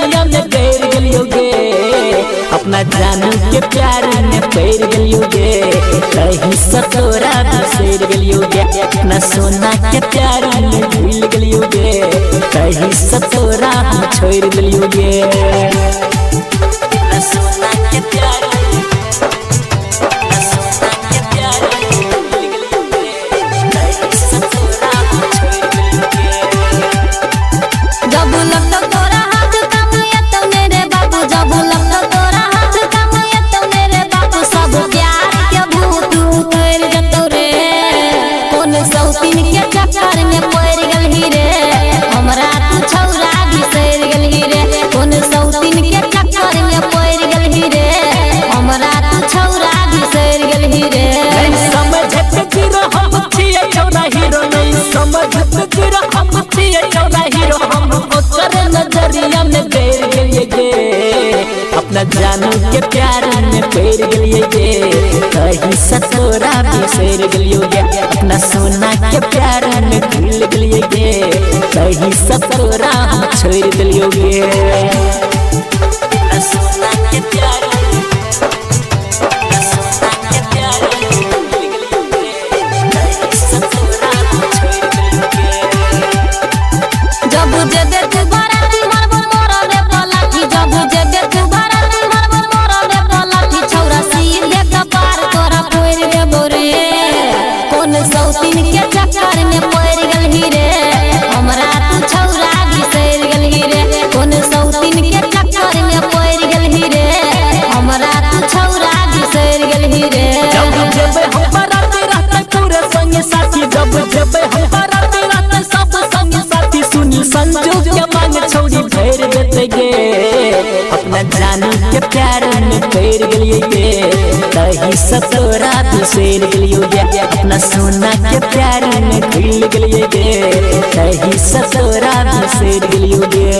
नजरिया में गैर गलियोगे अपना जानू के प्यार में पैर गलियोगे कहीं सतोरा बिसेर गलियोगे अपना सोना के प्यार में भूल गलियोगे कहीं सतोरा छोड़ गलियोगे सोना के प्यार नजरिया में गैर गलियोगे अपना जानू के प्यार में पैर गलियोगे कहीं सतोरा बिसेर गलियोगे अपना सोना के प्यार में भूल गलियोगे कहीं सतोरा छोड़ गलियोगे सोना के प्यार संजोग के मांग छोड़ी भर देते गे अपना जानू के प्यार में पैर गलियोगे कहीं सतोरा बिसेर गलियोगे अपना सोना के प्यार में भूल गलियोगे कहीं सतोरा बिसेर गलियोगे।